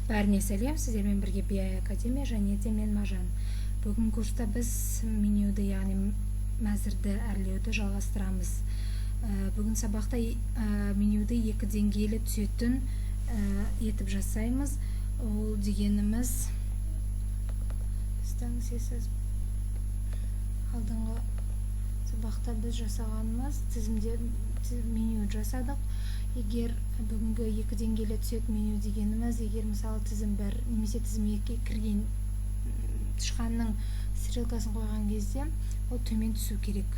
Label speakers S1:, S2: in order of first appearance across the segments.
S1: Бәріне сәлем, сіздермен бірге BI Академия және де мен Мажан. Бүгін курста біз менюді, яғни мәзірді әрлеуді жалғастырамыз. Бүгін сабақта менюді екі деңгейлі түсетін етіп жасаймыз. Ол дегеніміз біздің сесіз алдыңғы сабақта біз жасағанымыз тізімде меню жасадық. Егер бүгінгі екі деңгейлі түсетін меню дегеніміз, егер мысалы тізім 1 немесе тізім 2 кірген тышқанның стрелкасын қойған кезде ол төмен түсу керек.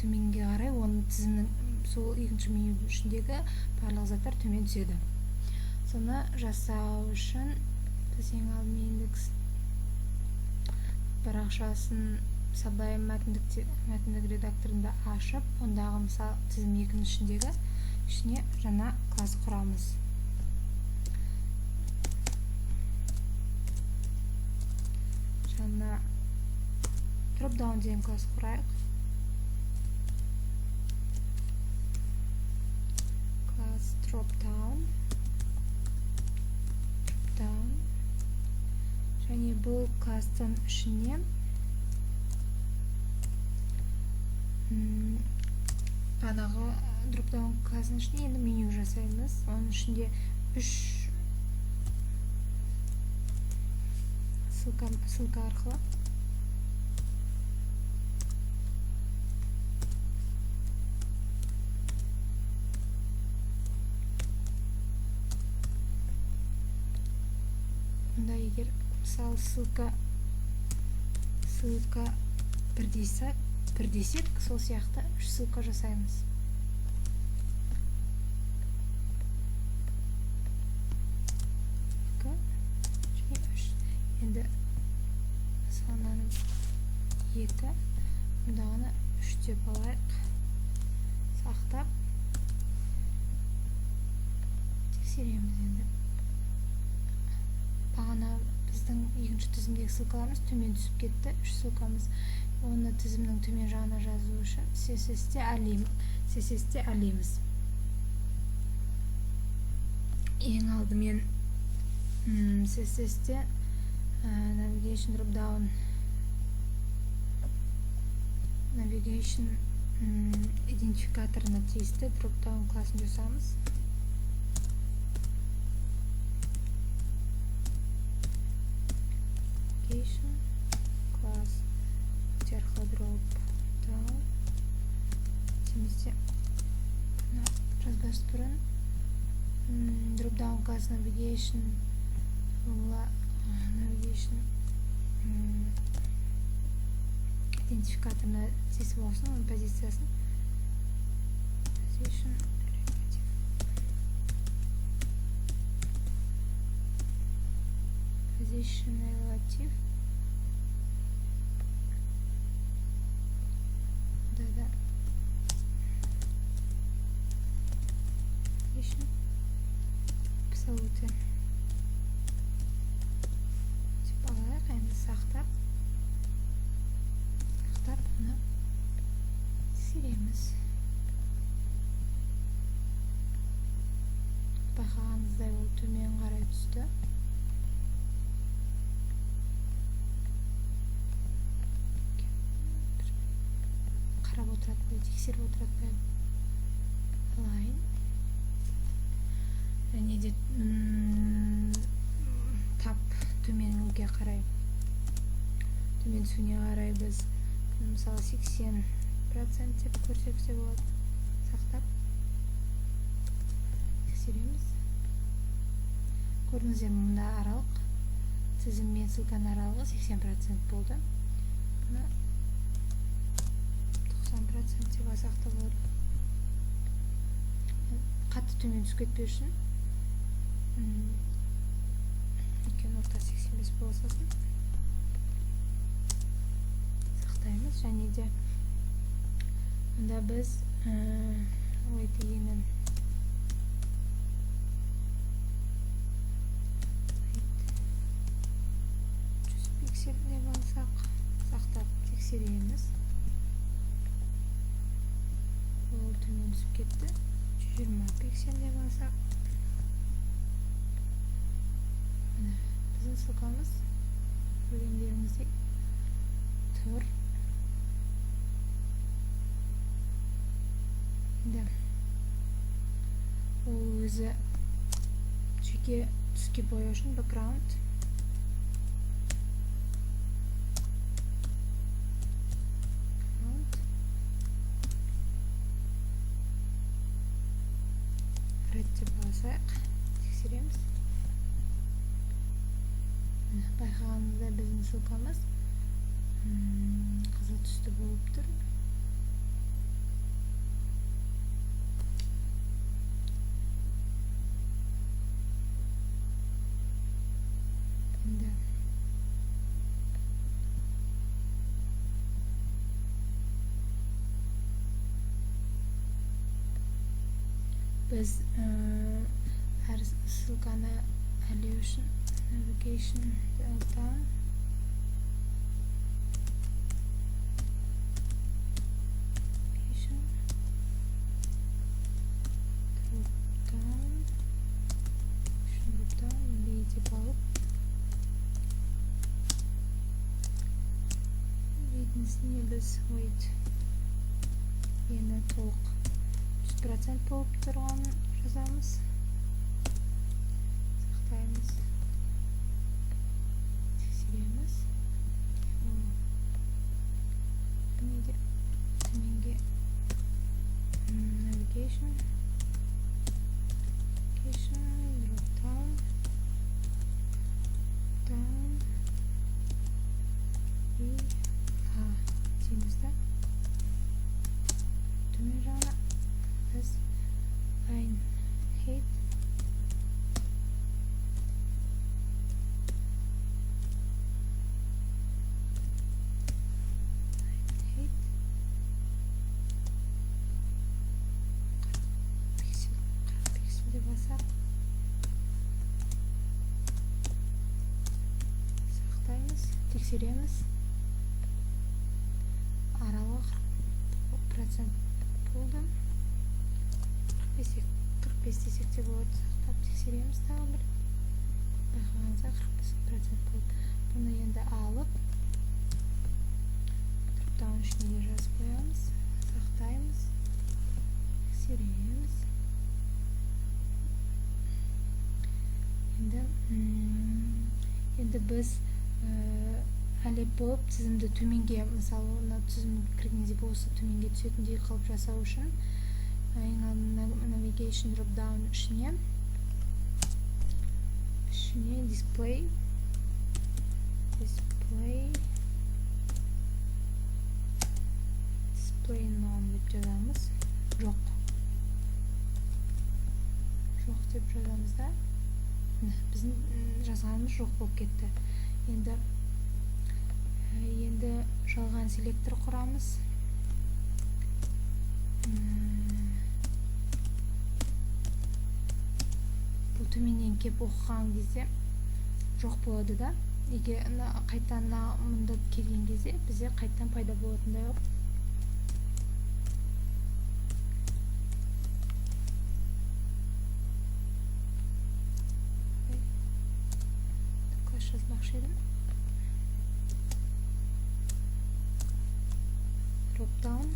S1: Төменге қарай оның тізімнің сол екінші меню ішіндегі барлық заттар төмен түседі. Соны жасау үшін біз ең алдымен индекс парақшасын Sublime мәтіндік редакторында ашып, ондағы мысалы тізім 2-нің ішіне жаңа класс құрамыз. Жаңа drop-down деген класс құрайық. Класс drop-down. Және бұл класстың ішіне бағанағы drop-down классының ішіне енді меню жасаймыз. Оның ішінде 3 ссылка арқылы мұнда егер мысалы ссылка бір десек, сол сияқты 3 ссылка жасаймыз. Және 3. Енді мысалынан 2, мұндағыны 3 деп алайық. Сақтап тексереміз енді. Бағана біздің екінші тізімдегі ссылкаларымыз төмен түсіп кетті. 3 ссылкамыз. Оны тізімнің төмен жағына жазу үшін CSS-те әрлейміз. Ең алдымен CSS-те navigation drop-down navigation идентификаторына тиісті drop-down классын жасамыз. Navigation класс арқылы drop-down темізде жазбас бұрын drop-down класс navigation идентификаторына тиісіп болсын, оның позициясын position relative absolute деп алайық. Енді сақтап оны тексереміз. Байқағаныңыздай ол төмен қарай түсті. Қарап отырады бай, тексеріп отырады бай. Line. Және де тап төменге қарай, төмен түсуіне қарай біз мысалы 80% деп көрсетсе болады. Сақтап тексереміз. Көрдіңіздер, мұнда аралық тізім мен ссылканың аралығы 80% болды. Бұны 90% деп алсақ та болады. Қатты төмен түсіп кетпеу үшін екен орта 85 болсасын сақтаймыз. Және де мұнда біз ой дегенін 100 пиксель деп алсақ сақтап тексереміз. Ол төмен түсіп кетті. 120 пиксель деп алсақ біздің ссылкамыз көргендеріңіздей тұр. Енді ол өзі жеке түске бояу үшін background. Ретте басайық, тексереміз. Байқағанымызда біздің ссылкамыз қызыл түсті болып тұр. Біз әр ссылканы әлеу үшін navigation down деп алып рейтінісіне біз ені толық 100% болып тұрғанын жазамыз. Сақтаймыз. Тексереміз. Неде төменге navigation drop down и дейміз да төмен жағына біз line height пиксель деп басақ сақтаймыз, тексереміз. Аралық 40% болды. 45 десек те болады. Сақтап тексереміз тағы бір. Байқағаныңызда 45% болды. Бұны енді алып дропдаун ішіне жазып қоямыз. Сақтаймыз. Тексереміз. Енді біз әлеп болып тізімді төменге, мысалы тізім кіргенде болса төменге түсетіндей қылып жасау үшін navigation drop down ішіне display none деп жазамыз. Жоқ деп жазамыз да біздің жазғанымыз жоқ болып кетті. Енді жалған селектор құрамыз. Бұл төменнен кеп оқыған кезде жоқ болады да. Егер қайтан мұнда келген кезде бізде қайтан пайда болатындай жоқ. Жазбақшы едім. Drop down.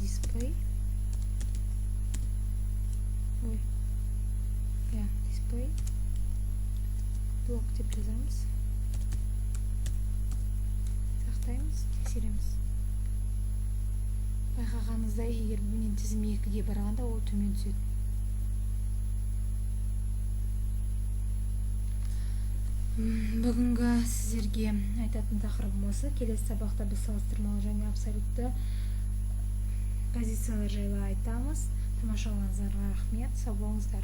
S1: Display. Display. Блок деп жазамыз. Сақтаймыз, тексереміз. Байқағаныңызда, егер мен тізім 2-ге барғанда ол төмен түседі. Бүгінгі сіздерге айтатын тақырыбым осы. Келесі сабақта біз салыстырмалы және абсолютті позициялар жайлы айтамыз. Тамашалағаныңызға рахмет. Сау болыңыздар.